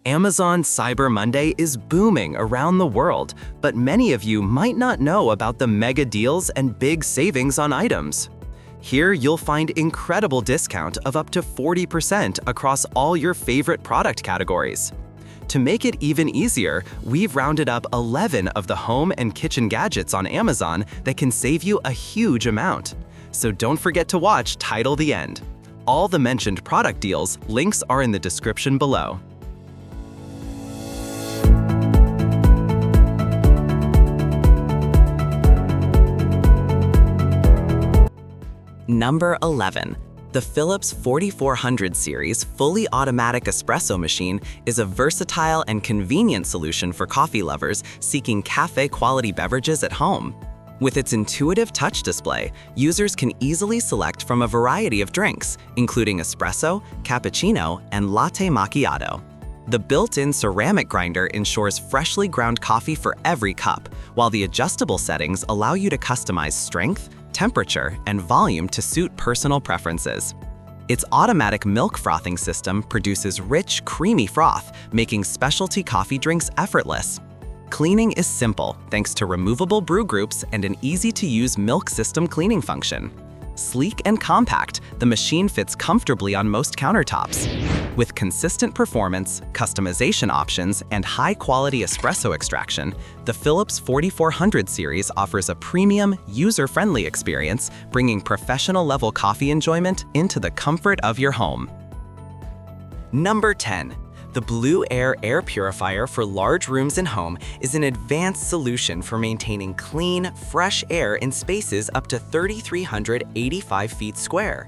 Amazon Cyber Monday is booming around the world, but many of you might not know about the mega deals and big savings on items. Here you'll find incredible discount of up to 40% across all your favorite product categories. To make it even easier, we've rounded up 11 of the home and kitchen gadgets on Amazon that can save you a huge amount. So don't forget to watch till the end. All the mentioned product deals links are in the description below. Number 11. The Philips 4400 series fully automatic espresso machine is a versatile and convenient solution for coffee lovers seeking cafe-quality beverages at home. With its intuitive touch display, users can easily select from a variety of drinks, including espresso, cappuccino, and latte macchiato. The built-in ceramic grinder ensures freshly ground coffee for every cup, while the adjustable settings allow you to customize strength, temperature, and volume to suit personal preferences. Its automatic milk frothing system produces rich, creamy froth, making specialty coffee drinks effortless. Cleaning is simple thanks to removable brew groups and an easy-to-use milk system cleaning function. Sleek and compact, the machine fits comfortably on most countertops. With consistent performance, customization options, and high-quality espresso extraction, the Philips 4400 series offers a premium, user-friendly experience, bringing professional-level coffee enjoyment into the comfort of your home. Number 10. The BLUEAIR air purifier for large rooms and home is an advanced solution for maintaining clean, fresh air in spaces up to 3,385 feet square.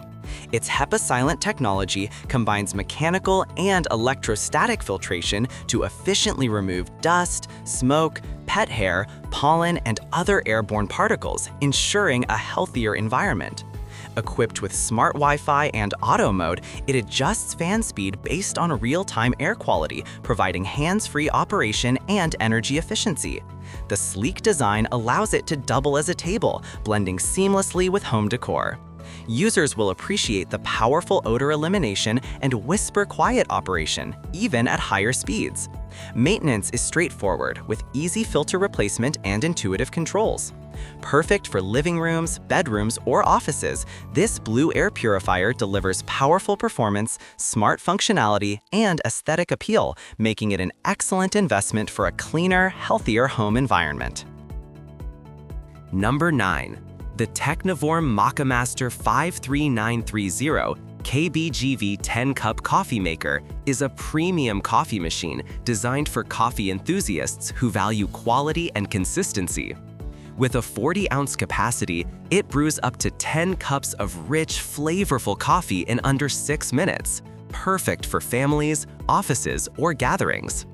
Its HEPA-silent technology combines mechanical and electrostatic filtration to efficiently remove dust, smoke, pet hair, pollen, and other airborne particles, ensuring a healthier environment. Equipped with smart Wi-Fi and auto mode, it adjusts fan speed based on real-time air quality, providing hands-free operation and energy efficiency. The sleek design allows it to double as a table, blending seamlessly with home decor. Users will appreciate the powerful odor elimination and whisper-quiet operation, even at higher speeds. Maintenance is straightforward, with easy filter replacement and intuitive controls. Perfect for living rooms, bedrooms, or offices, this BLUEAIR purifier delivers powerful performance, smart functionality, and aesthetic appeal, making it an excellent investment for a cleaner, healthier home environment. Number 9. The Technivorm Moccamaster 53930 KBGV 10-cup coffee maker is a premium coffee machine designed for coffee enthusiasts who value quality and consistency. With a 40-ounce capacity, it brews up to 10 cups of rich, flavorful coffee in under 6 minutes, perfect for families, offices, or gatherings.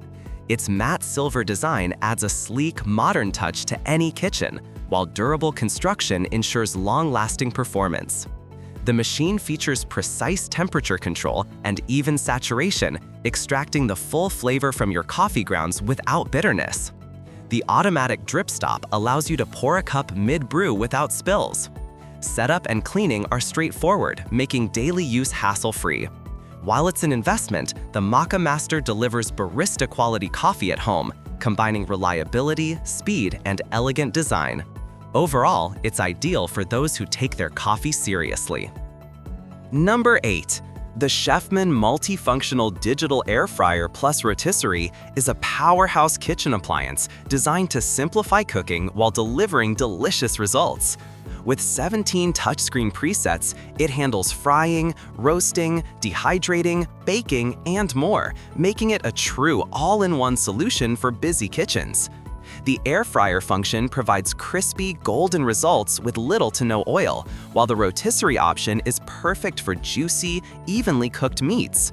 Its matte silver design adds a sleek, modern touch to any kitchen, while durable construction ensures long-lasting performance. The machine features precise temperature control and even saturation, extracting the full flavor from your coffee grounds without bitterness. The automatic drip stop allows you to pour a cup mid-brew without spills. Setup and cleaning are straightforward, making daily use hassle-free. While it's an investment, the Moccamaster delivers barista-quality coffee at home, combining reliability, speed, and elegant design. Overall, it's ideal for those who take their coffee seriously. Number 8. The CHEFMAN Multifunctional Digital Air Fryer Plus Rotisserie is a powerhouse kitchen appliance designed to simplify cooking while delivering delicious results. With 17 touchscreen presets, it handles frying, roasting, dehydrating, baking, and more, making it a true all-in-one solution for busy kitchens. The air fryer function provides crispy, golden results with little to no oil, while the rotisserie option is perfect for juicy, evenly cooked meats.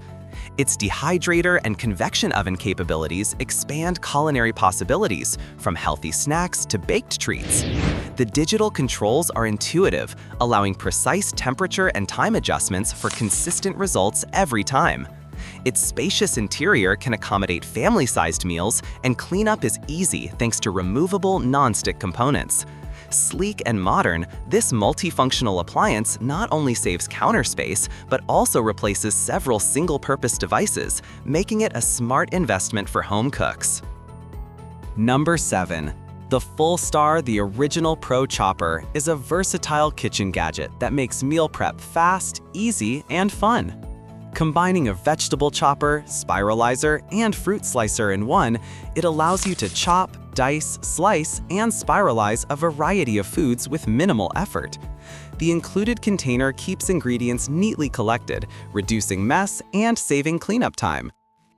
Its dehydrator and convection oven capabilities expand culinary possibilities, from healthy snacks to baked treats. The digital controls are intuitive, allowing precise temperature and time adjustments for consistent results every time. Its spacious interior can accommodate family-sized meals, and cleanup is easy thanks to removable non-stick components. Sleek and modern, this multifunctional appliance not only saves counter space, but also replaces several single-purpose devices, making it a smart investment for home cooks. Number 7. The Fullstar, the original Pro Chopper, is a versatile kitchen gadget that makes meal prep fast, easy, and fun. Combining a vegetable chopper, spiralizer, and fruit slicer in one, it allows you to chop, dice, slice, and spiralize a variety of foods with minimal effort. The included container keeps ingredients neatly collected, reducing mess and saving cleanup time.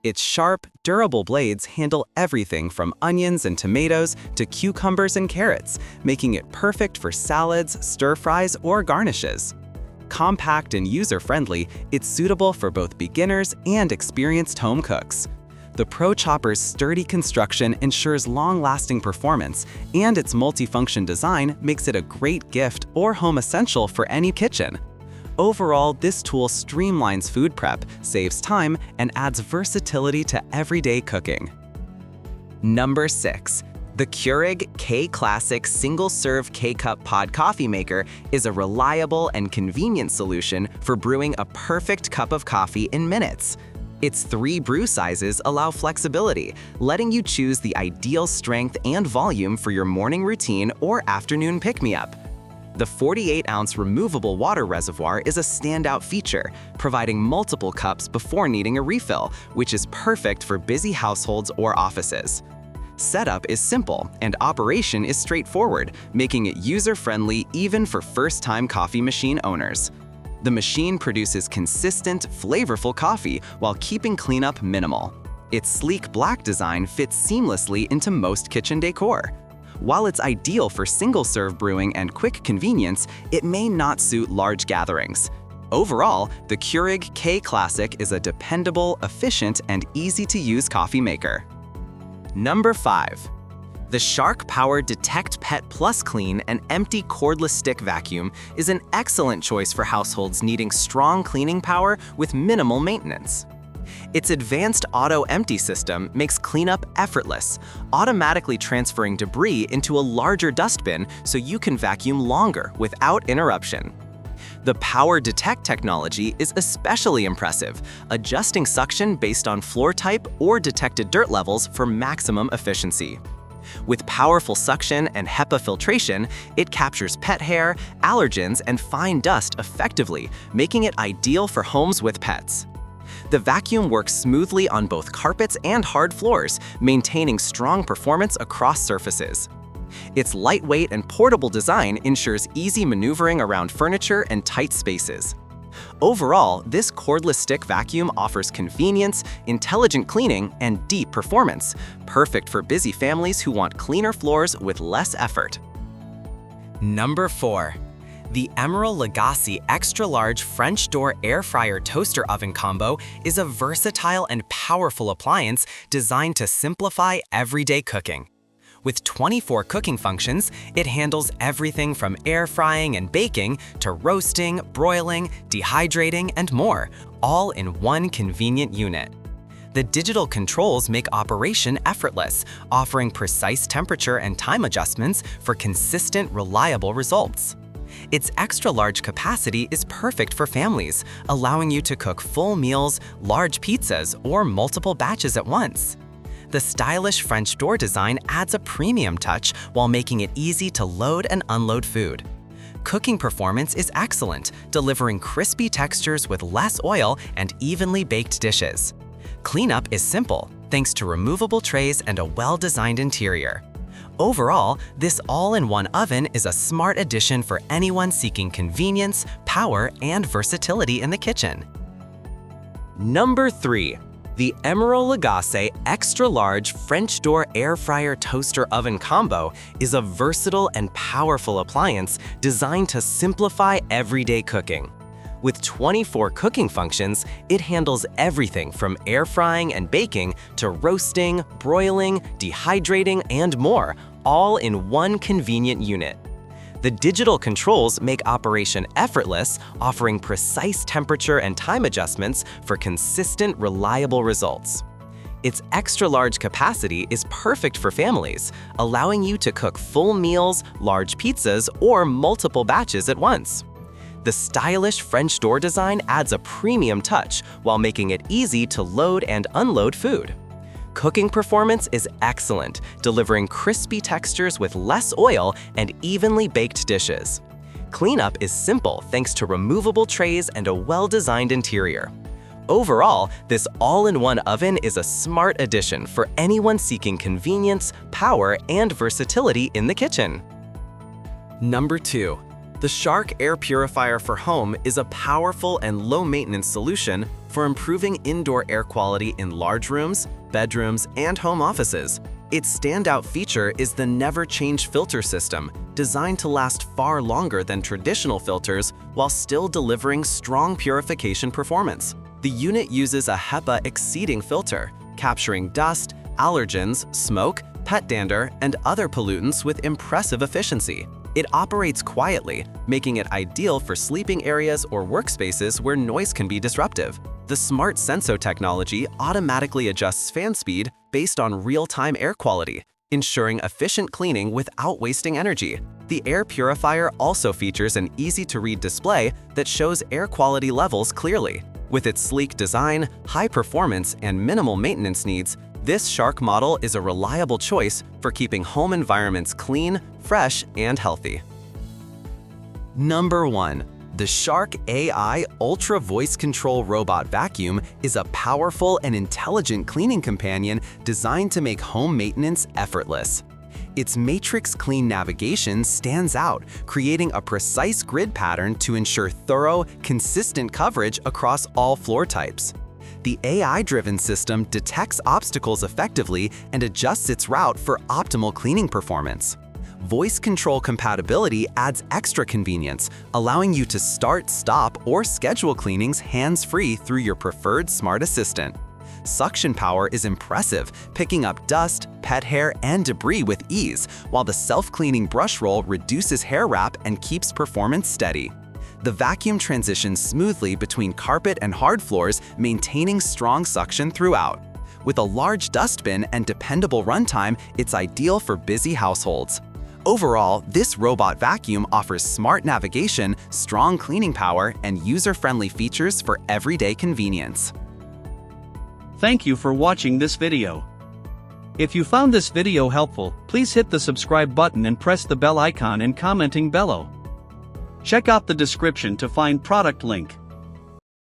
Its sharp, durable blades handle everything from onions and tomatoes to cucumbers and carrots, making it perfect for salads, stir-fries, or garnishes. Compact and user-friendly, it's suitable for both beginners and experienced home cooks. The Pro Chopper's sturdy construction ensures long-lasting performance, and its multifunction design makes it a great gift or home essential for any kitchen. Overall, this tool streamlines food prep, saves time, and adds versatility to everyday cooking. Number 6. The Keurig K-Classic Single-Serve K-Cup Pod Coffee Maker is a reliable and convenient solution for brewing a perfect cup of coffee in minutes. Its 3 brew sizes allow flexibility, letting you choose the ideal strength and volume for your morning routine or afternoon pick-me-up. The 48-ounce removable water reservoir is a standout feature, providing multiple cups before needing a refill, which is perfect for busy households or offices. Setup is simple, and operation is straightforward, making it user-friendly even for first-time coffee machine owners. The machine produces consistent, flavorful coffee while keeping cleanup minimal. Its sleek black design fits seamlessly into most kitchen decor. While it's ideal for single-serve brewing and quick convenience, it may not suit large gatherings. Overall, the Keurig K-Classic is a dependable, efficient, and easy-to-use coffee maker. Number 5. The Shark PowerDetect Pet Plus Clean and Empty Cordless Stick Vacuum is an excellent choice for households needing strong cleaning power with minimal maintenance. Its advanced auto-empty system makes cleanup effortless, automatically transferring debris into a larger dustbin so you can vacuum longer without interruption. The PowerDetect technology is especially impressive, adjusting suction based on floor type or detected dirt levels for maximum efficiency. With powerful suction and HEPA filtration, it captures pet hair, allergens, and fine dust effectively, making it ideal for homes with pets. The vacuum works smoothly on both carpets and hard floors, maintaining strong performance across surfaces. Its lightweight and portable design ensures easy maneuvering around furniture and tight spaces. Overall, this cordless stick vacuum offers convenience, intelligent cleaning, and deep performance, perfect for busy families who want cleaner floors with less effort. Number 4. The Emeril Lagasse Extra Large French Door Air Fryer Toaster Oven Combo is a versatile and powerful appliance designed to simplify everyday cooking. With 24 cooking functions, it handles everything from air frying and baking to roasting, broiling, dehydrating, and more, all in one convenient unit. The digital controls make operation effortless, offering precise temperature and time adjustments for consistent, reliable results. Its extra-large capacity is perfect for families, allowing you to cook full meals, large pizzas, or multiple batches at once. The stylish French door design adds a premium touch while making it easy to load and unload food. Cooking performance is excellent, delivering crispy textures with less oil and evenly baked dishes. Cleanup is simple, thanks to removable trays and a well-designed interior. Overall, this all-in-one oven is a smart addition for anyone seeking convenience, power, and versatility in the kitchen. Number 3. The Emeril Lagasse Extra Large French Door Air Fryer Toaster Oven Combo is a versatile and powerful appliance designed to simplify everyday cooking. With 24 cooking functions, it handles everything from air frying and baking to roasting, broiling, dehydrating, and more, all in one convenient unit. The digital controls make operation effortless, offering precise temperature and time adjustments for consistent, reliable results. Its extra-large capacity is perfect for families, allowing you to cook full meals, large pizzas, or multiple batches at once. The stylish French door design adds a premium touch while making it easy to load and unload food. Cooking performance is excellent, delivering crispy textures with less oil and evenly baked dishes. Cleanup is simple thanks to removable trays and a well-designed interior. Overall, this all-in-one oven is a smart addition for anyone seeking convenience, power, and versatility in the kitchen. Number 2. The Shark Air Purifier for Home is a powerful and low-maintenance solution for improving indoor air quality in large rooms, bedrooms, and home offices. Its standout feature is the NeverChange filter system, designed to last far longer than traditional filters while still delivering strong purification performance. The unit uses a HEPA exceeding filter, capturing dust, allergens, smoke, pet dander, and other pollutants with impressive efficiency. It operates quietly, making it ideal for sleeping areas or workspaces where noise can be disruptive. The smart Senso technology automatically adjusts fan speed based on real-time air quality, ensuring efficient cleaning without wasting energy. The air purifier also features an easy-to-read display that shows air quality levels clearly. With its sleek design, high performance, and minimal maintenance needs, this Shark model is a reliable choice for keeping home environments clean, fresh, and healthy. Number 1. The Shark AI Ultra Voice Control Robot Vacuum is a powerful and intelligent cleaning companion designed to make home maintenance effortless. Its matrix clean navigation stands out, creating a precise grid pattern to ensure thorough, consistent coverage across all floor types. The AI-driven system detects obstacles effectively and adjusts its route for optimal cleaning performance. Voice control compatibility adds extra convenience, allowing you to start, stop, or schedule cleanings hands-free through your preferred smart assistant. Suction power is impressive, picking up dust, pet hair, and debris with ease, while the self-cleaning brush roll reduces hair wrap and keeps performance steady. The vacuum transitions smoothly between carpet and hard floors, maintaining strong suction throughout. With a large dustbin and dependable runtime, it's ideal for busy households. Overall, this robot vacuum offers smart navigation, strong cleaning power, and user-friendly features for everyday convenience. Thank you for watching this video. If you found this video helpful, please hit the subscribe button and press the bell icon and commenting below. Check out the description to find product link.